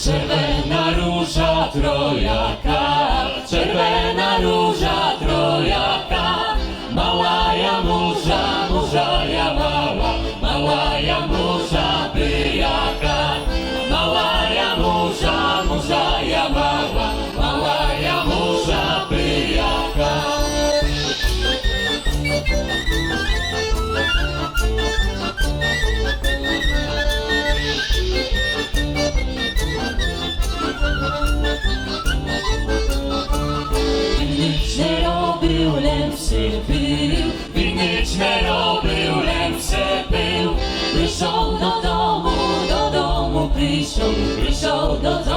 Czerwona róża trojaka, czerwona róża trojaka. Mała jamurza, murza ja mała, mała jamurza byjaka. Mała jamurza, murza ja mała, mała jamurza byjaka. Winniczne robił, lepszy był. Przyszł do domu, przyszł do domu.